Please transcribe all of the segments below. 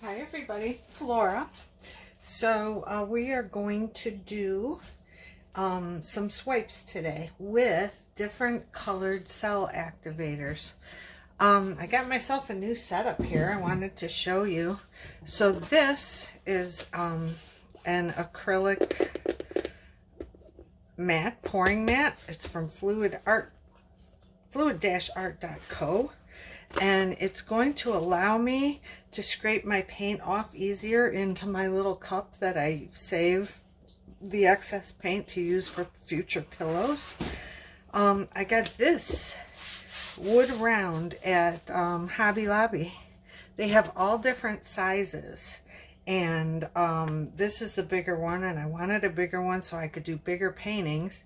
Hi everybody, it's Laura. So we are going to do some swipes today with different colored cell activators. I got myself a new setup here I wanted to show you. So this is an acrylic mat, pouring mat. It's from fluid-art.co. And it's going to allow me to scrape my paint off easier into my little cup that I save the excess paint to use for future pillows. I got this wood round at Hobby Lobby. They have all different sizes, and this is the bigger one, and I wanted a bigger one so I could do bigger paintings.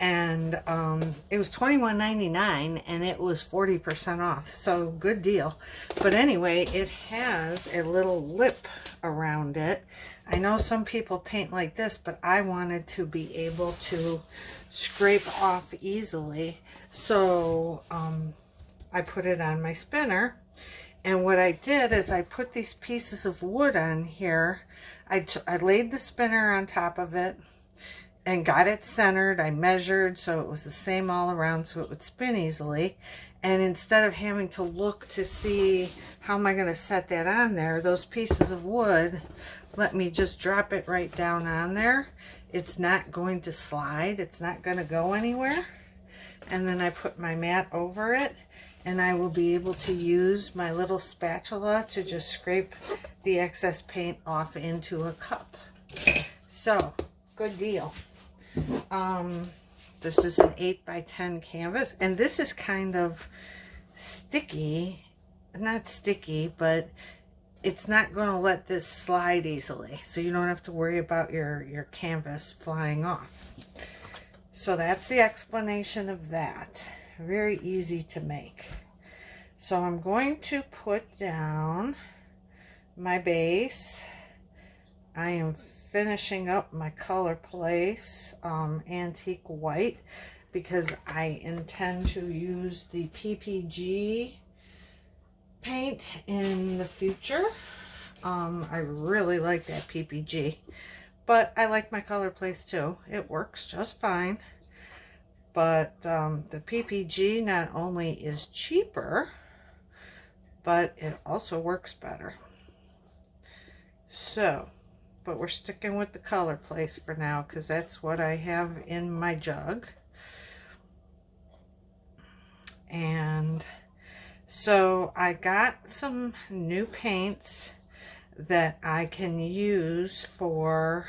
And it was $21.99 and it was 40% off, so good deal. But anyway, it has a little lip around it. I know some people paint like this, but I wanted to be able to scrape off easily, so I put it on my spinner. And what I did is I put these pieces of wood on here. I laid the spinner on top of it and got it centered. I measured so it was the same all around so it would spin easily. And instead of having to look to see how am I going to set that on there, those pieces of wood let me just drop it right down on there. It's not going to slide. It's not going to go anywhere. And then I put my mat over it, and I will be able to use my little spatula to just scrape the excess paint off into a cup. So, good deal. This is an 8x10 canvas, and this is kind of sticky. Not sticky, but it's not going to let this slide easily, so you don't have to worry about your canvas flying off. So that's the explanation of that. Very easy to make. So I'm going to put down my base. I am finishing up my color place, antique white, because I intend to use the PPG paint in the future. I really like that PPG, but I like my color place too. It works just fine. But the PPG not only is cheaper, but it also works better. So, but we're sticking with the color place for now because that's what I have in my jug. And so I got some new paints that I can use for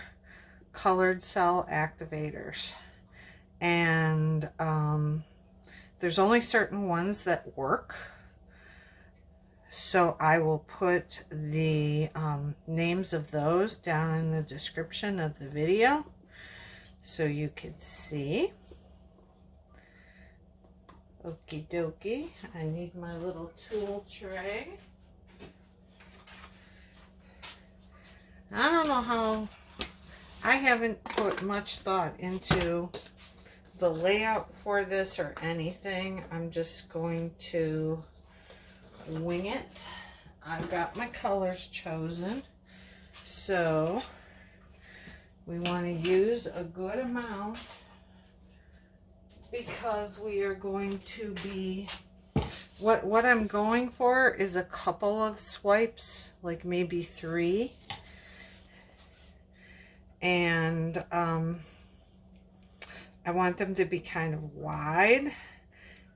colored cell activators. And there's only certain ones that work. So I will put the names of those down in the description of the video so you can see. Okie dokie. I need my little tool tray. I don't know how, I haven't put much thought into the layout for this or anything. I'm just going to wing it. I've got my colors chosen, so we want to use a good amount because we are going to be, what I'm going for is a couple of swipes, like maybe 3, and I want them to be kind of wide,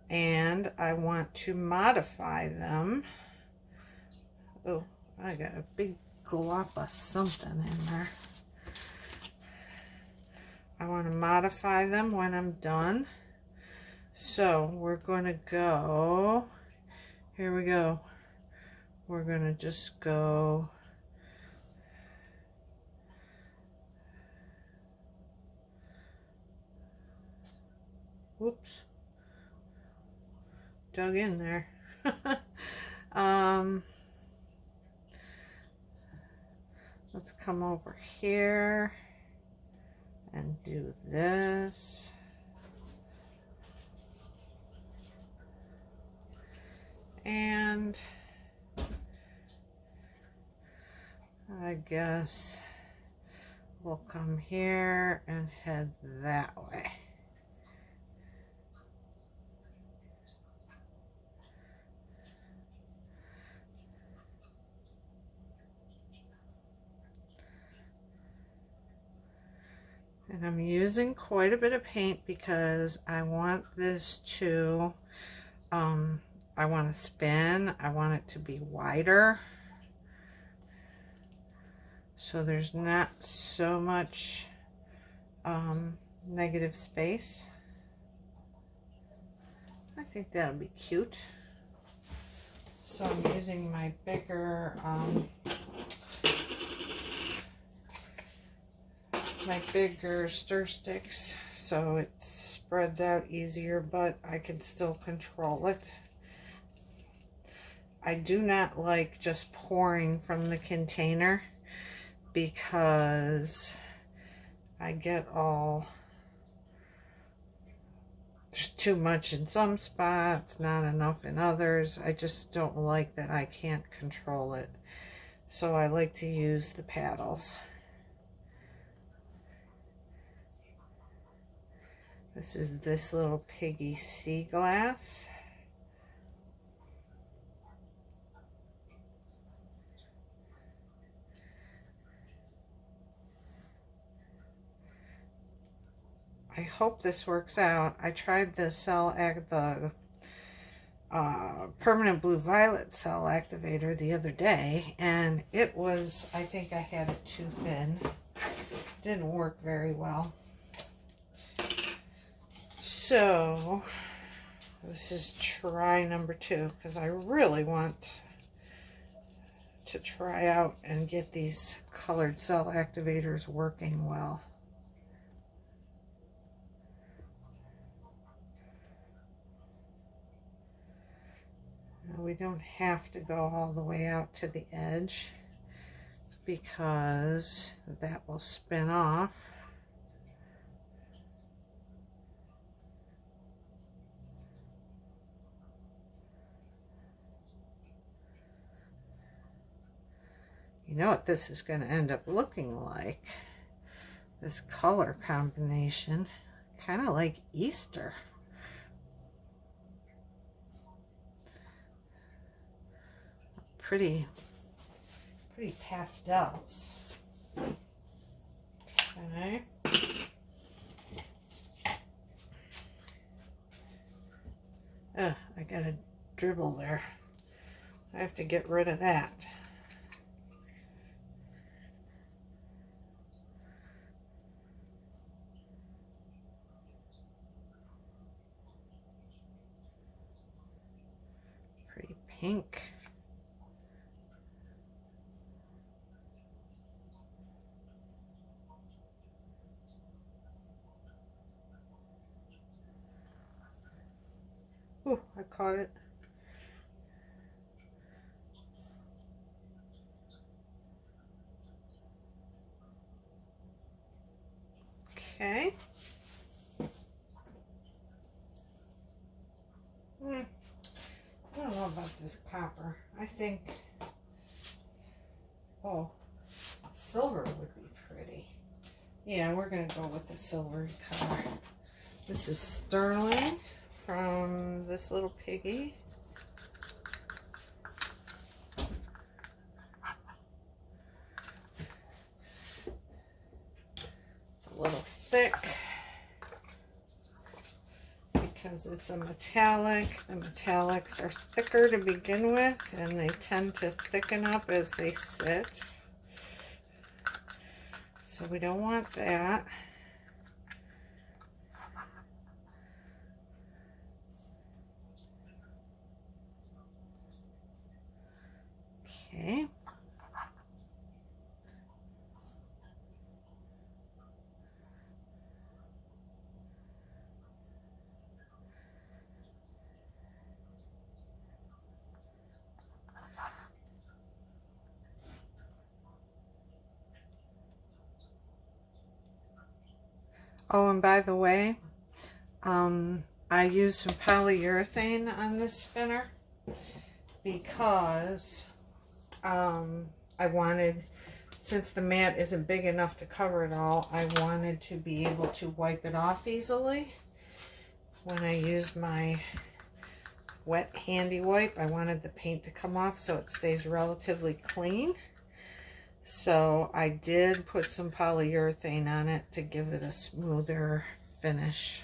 and I want to modify them. Oh, I got a big glop of something in there. I want to modify them when I'm done. So we're going to go, here we go. We're going to just go whoops, dug in there. Let's come over here and do this. And guess we'll come here and head that way. And I'm using quite a bit of paint because I want this to, I want to spin, I want it to be wider, so there's not so much negative space. I think that'll be cute. So I'm using my bigger, stir sticks so it spreads out easier, but I can still control it. I do not like just pouring from the container because I get all, there's too much in some spots, not enough in others. I just don't like that I can't control it. So I like to use the paddles. This is this little piggy sea glass. I hope this works out. I tried the permanent blue violet cell activator the other day, and it was, I think I had it too thin. Didn't work very well. So this is try number 2 because I really want to try out and get these colored cell activators working well. Now, we don't have to go all the way out to the edge because that will spin off. You know what this is going to end up looking like? This color combination, kind of like Easter. Pretty pastels. Okay. I got a dribble there. I have to get rid of that. Pretty pink. Ooh, I caught it. Okay. I don't know about this copper. I think, oh, silver would be pretty. Yeah, we're going to go with the silvery color. This is sterling from this little piggy. It's a little thick because it's a metallic. The metallics are thicker to begin with, and they tend to thicken up as they sit. So we don't want that. Okay. Oh, and by the way, I used some polyurethane on this spinner because I wanted since the mat isn't big enough to cover it all, I wanted to be able to wipe it off easily. When I use my wet handy wipe, I wanted the paint to come off so it stays relatively clean. So I did put some polyurethane on it to give it a smoother finish.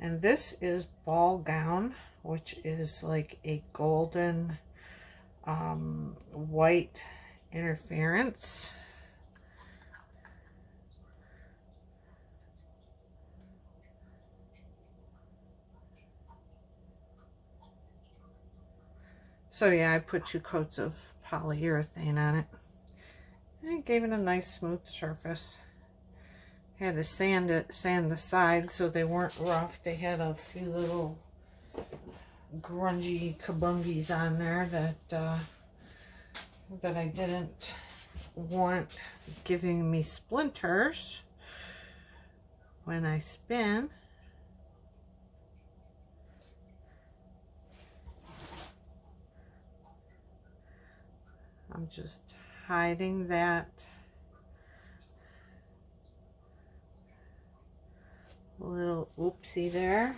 And this is Ball Gown, which is like a golden white interference. So yeah, I put 2 coats of polyurethane on it. And it gave it a nice smooth surface. Had to sand the sides so they weren't rough. They had a few little grungy kabungies on there that I didn't want giving me splinters when I spin. I'm just hiding that little oopsie there.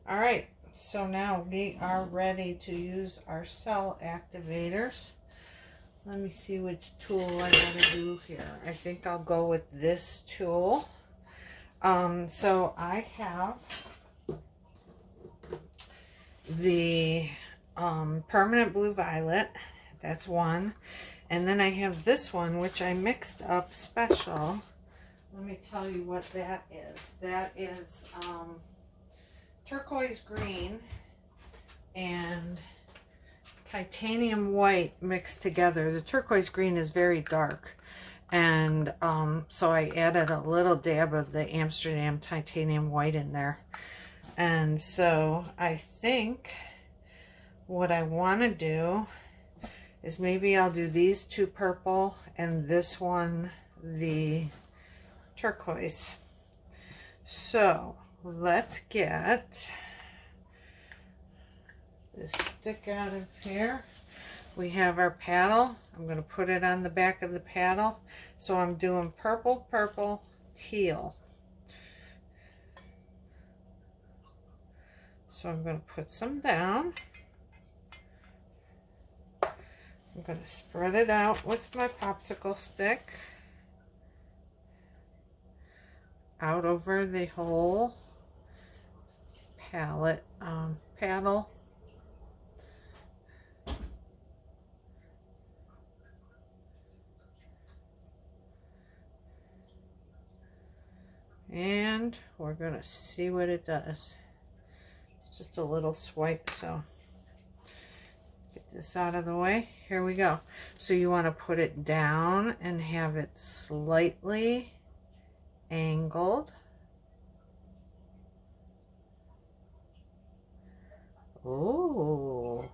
All right, so now we are ready to use our cell activators. Let me see which tool I gotta do here. I think I'll go with this tool. So I have the permanent blue violet, that's one, and then I have this one which I mixed up special. Let me tell you what that is. That is turquoise green and titanium white mixed together. The turquoise green is very dark, and so I added a little dab of the Amsterdam titanium white in there. And so I think what I want to do is maybe I'll do these 2 purple and this one the turquoise. So let's get this stick out of here. We have our paddle. I'm going to put it on the back of the paddle. So I'm doing purple, purple, teal. So I'm going to put some down. I'm going to spread it out with my popsicle stick out over the whole paddle. And we're going to see what it does. It's just a little swipe, so get this out of the way. Here we go. So you want to put it down and have it slightly angled. Oh,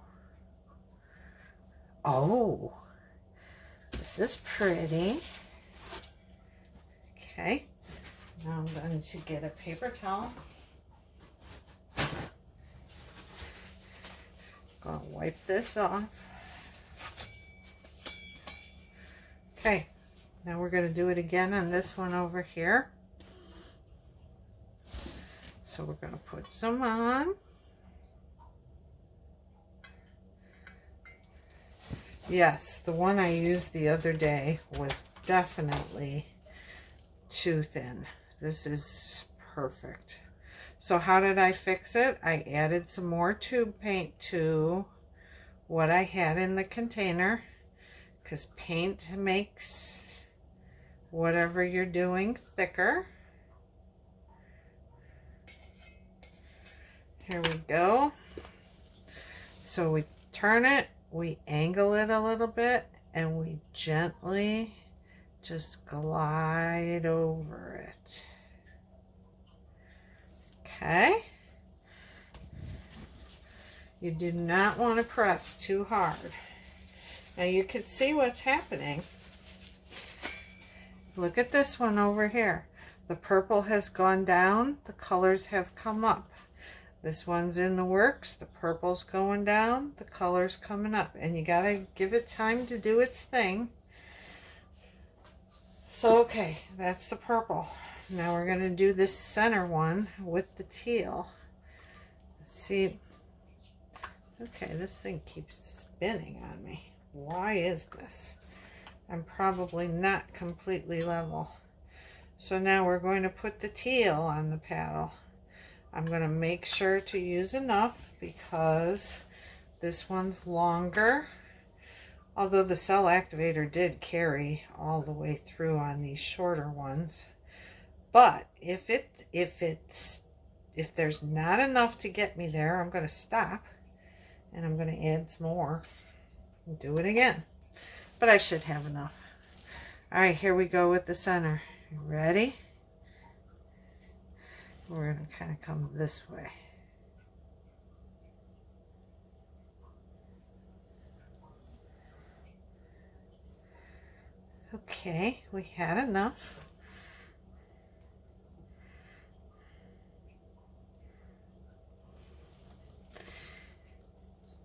oh, this is pretty. Okay, now I'm going to get a paper towel. Gonna wipe this off. Okay, now we're going to do it again on this one over here. So we're going to put some on. Yes, the one I used the other day was definitely too thin. This is perfect. So how did I fix it? I added some more tube paint to what I had in the container, because paint makes whatever you're doing thicker. Here we go. So we turn it, we angle it a little bit, and we gently just glide over it. Okay. You do not want to press too hard. Now you can see what's happening. Look at this one over here. The purple has gone down, the colors have come up. This one's in the works. The purple's going down, the color's coming up, and you gotta give it time to do its thing. So okay, that's the purple. Now we're gonna do this center one with the teal. Let's see. Okay, this thing keeps spinning on me. Why is this? I'm probably not completely level. So now we're going to put the teal on the paddle. I'm going to make sure to use enough because this one's longer. Although the cell activator did carry all the way through on these shorter ones. But if there's not enough to get me there, I'm going to stop and I'm going to add some more and do it again. But I should have enough. All right, here we go with the center. You ready? We're going to kind of come this way. Okay, we had enough.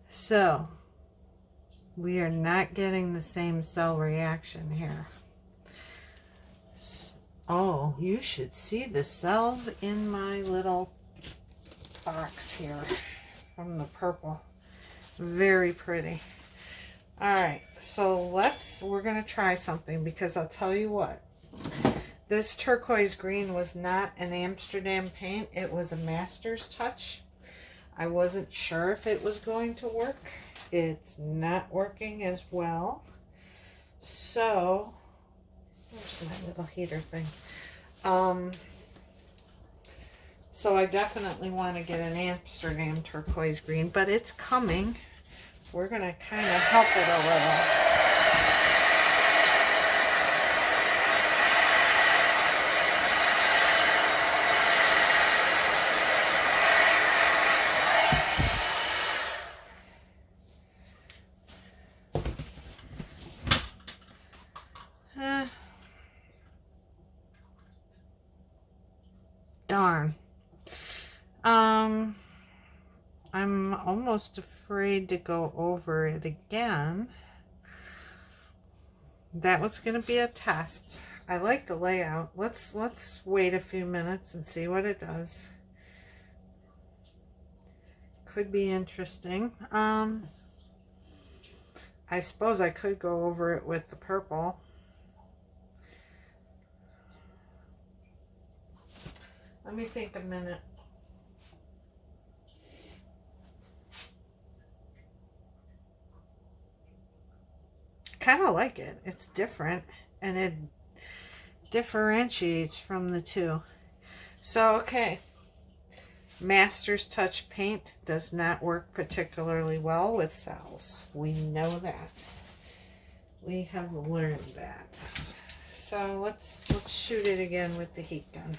So, we are not getting the same cell reaction here. Oh, you should see the cells in my little box here from the purple. Very pretty. All right, so we're gonna try something because I'll tell you what. This turquoise green was not an Amsterdam paint. It was a Master's Touch. I wasn't sure if it was going to work. It's not working as well. So, where's my little heater thing? So I definitely want to get an Amsterdam turquoise green, but it's coming. We're going to kind of help it a little. Darn. I'm almost afraid to go over it again. That was going to be a test. I like the layout. Let's wait a few minutes and see what it does. Could be interesting. I suppose I could go over it with the purple. Let me think a minute. Kind of like it. It's different and it differentiates from the two. So, okay. Master's Touch paint does not work particularly well with cells. We know that. We have learned that. So let's shoot it again with the heat gun.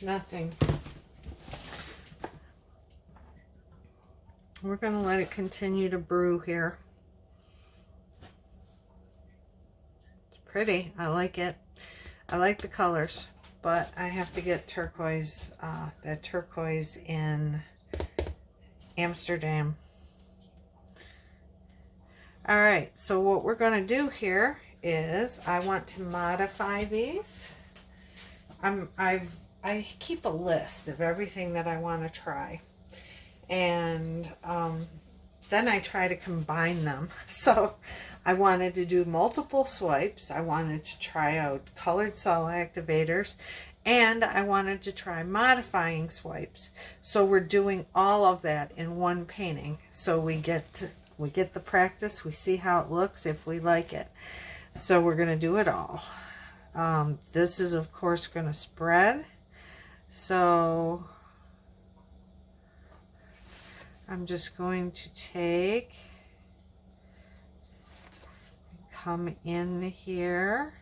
Nothing. We're going to let it continue to brew here. It's pretty. I like it. I like the colors, but I have to get turquoise, that turquoise in Amsterdam. All right, so what we're going to do here is I want to modify these. I keep a list of everything that I want to try, and then I try to combine them. So I wanted to do multiple swipes. I wanted to try out colored cell activators, and I wanted to try modifying swipes. So we're doing all of that in one painting. So we get the practice. We see how it looks, if we like it. So we're going to do it all. This is of course going to spread. So I'm just going to come in here.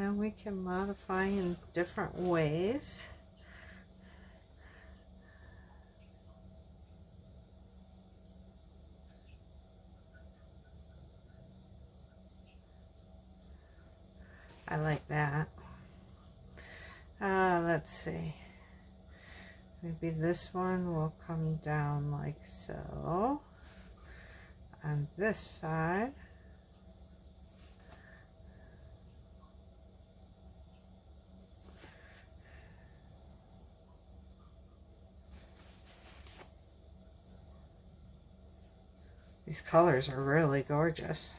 And we can modify in different ways. I like that. Let's see. Maybe this one will come down like so. On this side. These colors are really gorgeous.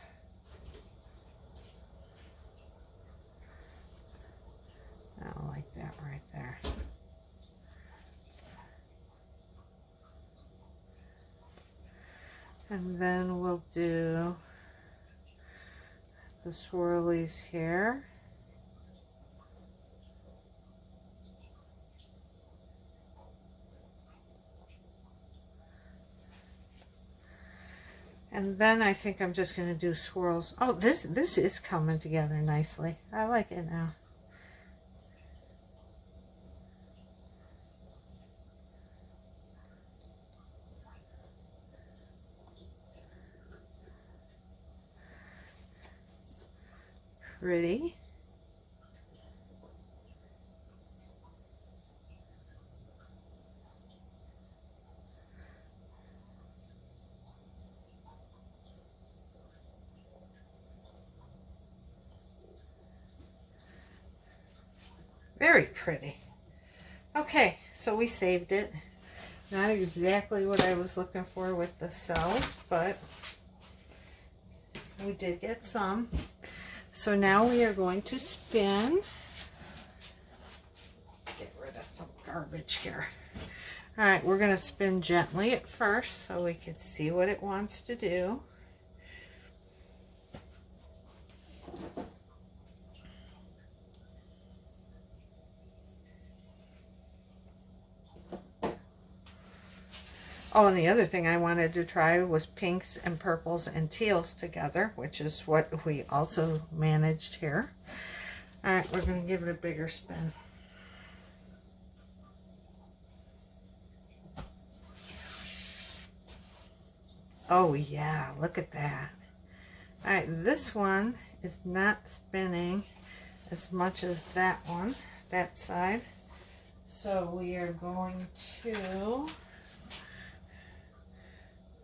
I like that right there. And then we'll do the swirlies here. And then I think I'm just going to do swirls. Oh, this is coming together nicely. I like it now. Pretty. Very pretty. Okay, so we saved it. Not exactly what I was looking for with the cells, but we did get some. So now we are going to spin. Get rid of some garbage here. All right, we're going to spin gently at first so we can see what it wants to do. Oh, and the other thing I wanted to try was pinks and purples and teals together, which is what we also managed here. All right, we're going to give it a bigger spin. Oh yeah, look at that. All right, this one is not spinning as much as that one, that side. So we are going to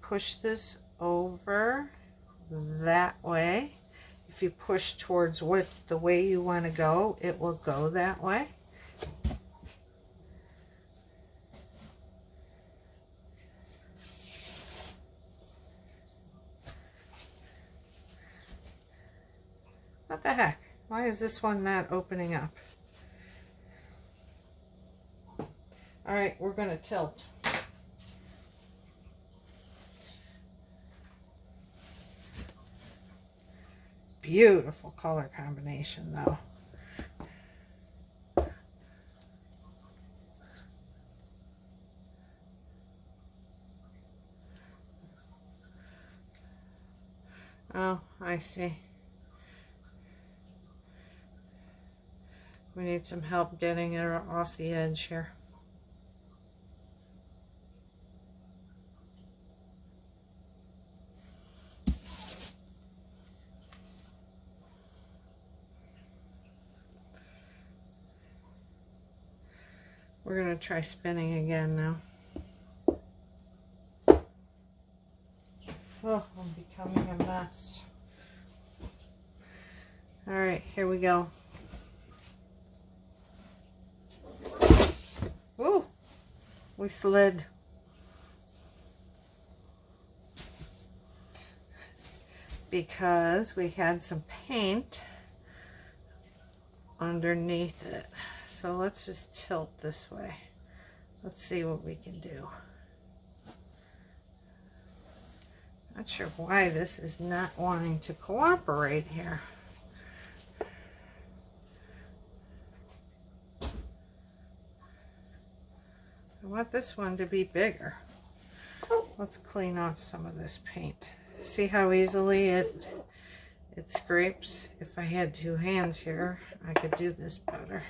push this over that way. If you push towards the way you want to go, it will go that way. What the heck? Why is this one not opening up? All right, we're going to tilt. Beautiful color combination though. Oh, I see. We need some help getting it off the edge here. We're going to try spinning again now. Oh, I'm becoming a mess. All right, here we go. Ooh, we slid. Because we had some paint underneath it. So let's just tilt this way. Let's see what we can do. Not sure why this is not wanting to cooperate here. I want this one to be bigger. Let's clean off some of this paint. See how easily it It scrapes. If I had two hands here, I could do this better.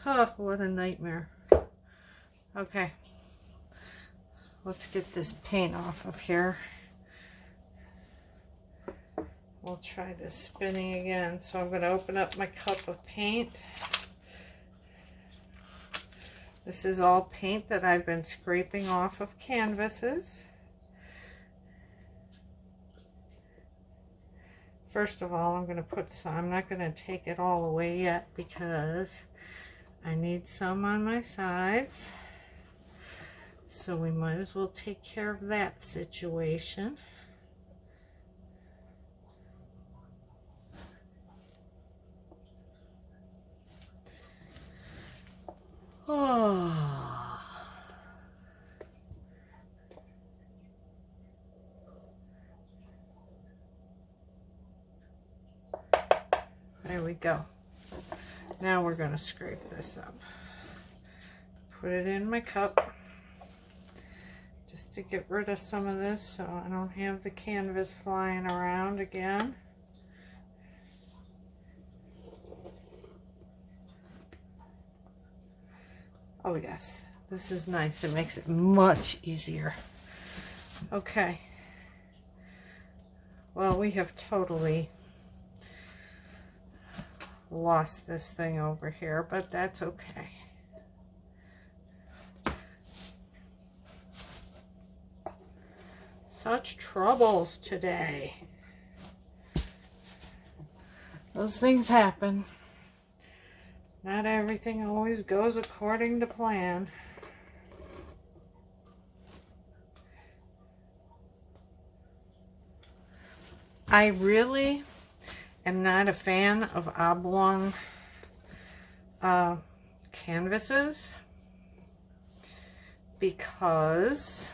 Oh, what a nightmare. Okay, let's get this paint off of here. We'll try this spinning again. So I'm going to open up my cup of paint. This is all paint that I've been scraping off of canvases. First of all, I'm going to put some, I'm not going to take it all away yet because I need some on my sides. So we might as well take care of that situation. Oh. There we go. Now we're going to scrape this up. Put it in my cup just to get rid of some of this so I don't have the canvas flying around again. Oh yes, this is nice. It makes it much easier. Okay. Well, we have totally lost this thing over here, but that's okay. Such troubles today. Those things happen. Not everything always goes according to plan. I really am not a fan of oblong canvases because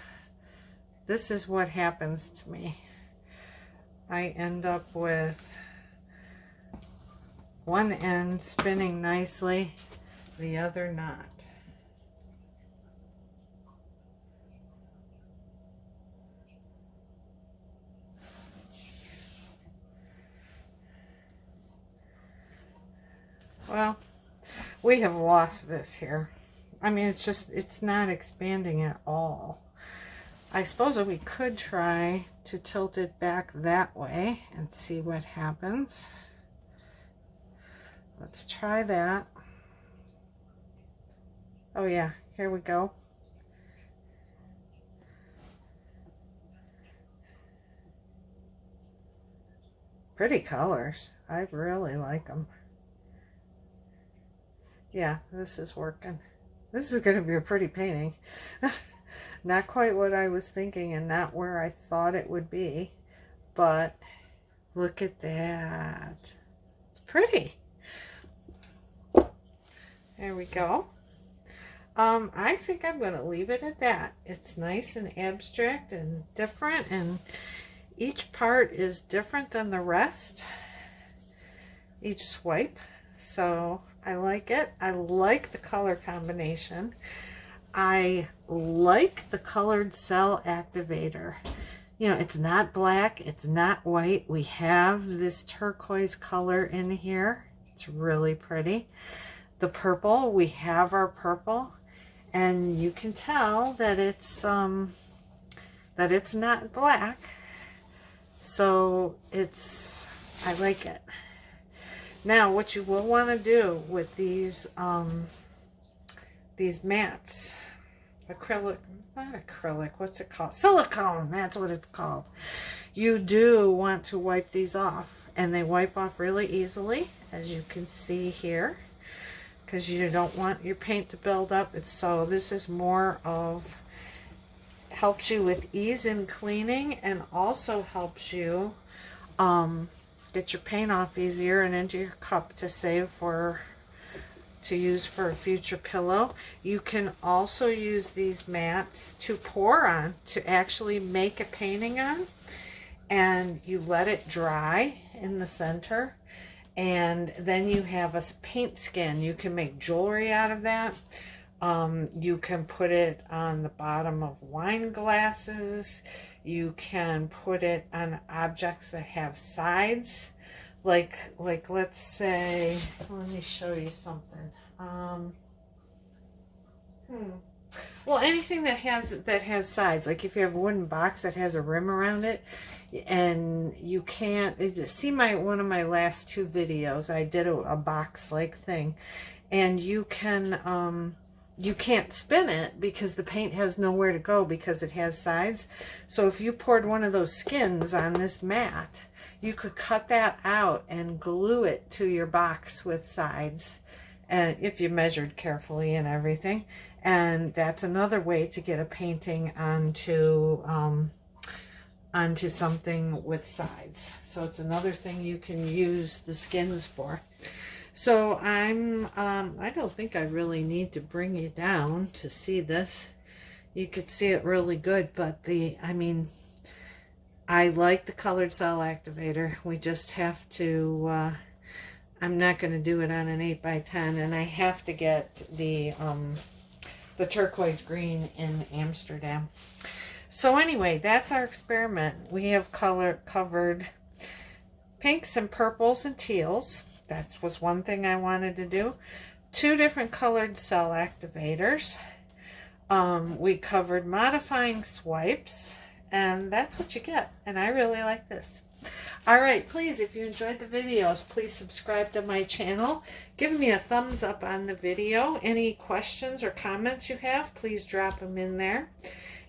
this is what happens to me. I end up with one end spinning nicely, the other not. Well, we have lost this here. I mean, it's not expanding at all. I suppose we could try to tilt it back that way and see what happens. Let's try that. Oh yeah, here we go. Pretty colors. I really like them. Yeah, this is working. This is going to be a pretty painting. Not quite what I was thinking and not where I thought it would be, but look at that. It's pretty. There we go. I think I'm going to leave it at that. It's nice and abstract and different, and each part is different than the rest, each swipe. So I like it. I like the color combination. I like the colored cell activator. You know, it's not black, it's not white. We have this turquoise color in here. It's really pretty. The purple, we have our purple, and you can tell that it's not black. So I like it. Now, what you will want to do with these mats, acrylic, not acrylic, what's it called? Silicone, that's what it's called. You do want to wipe these off, and they wipe off really easily, as you can see here, because you don't want your paint to build up. So this is more of, helps you with ease in cleaning, and also helps you get your paint off easier and into your cup to save for, to use for a future pillow. You can also use these mats to pour on, to actually make a painting on, and you let it dry in the center, and then you have a paint skin. You can make jewelry out of that. You can put it on the bottom of wine glasses. You can put it on objects that have sides. Like let's say, let me show you something. Well, anything that has sides, like if you have a wooden box that has a rim around it, and you can't see one of my last 2 videos, I did a box like thing, and you can't spin it because the paint has nowhere to go because it has sides. So if you poured one of those skins on this mat, you could cut that out and glue it to your box with sides, and if you measured carefully and everything. And that's another way to get a painting onto something with sides. So it's another thing you can use the skins for. So I don't think I really need to bring you down to see this. You could see it really good, but I like the colored cell activator. We just have to, I'm not going to do it on an 8x10, and I have to get the turquoise green in Amsterdam. So anyway, that's our experiment. We have covered pinks and purples and teals. That was one thing I wanted to do. 2 different colored cell activators. We covered modifying swipes, and that's what you get. And I really like this. All right, please, if you enjoyed the videos, please subscribe to my channel. Give me a thumbs up on the video. Any questions or comments you have, please drop them in there.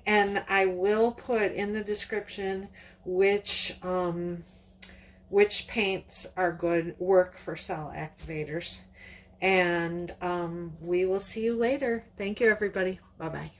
And I will put in the description which paints are work for cell activators. And we will see you later. Thank you, everybody. Bye-bye.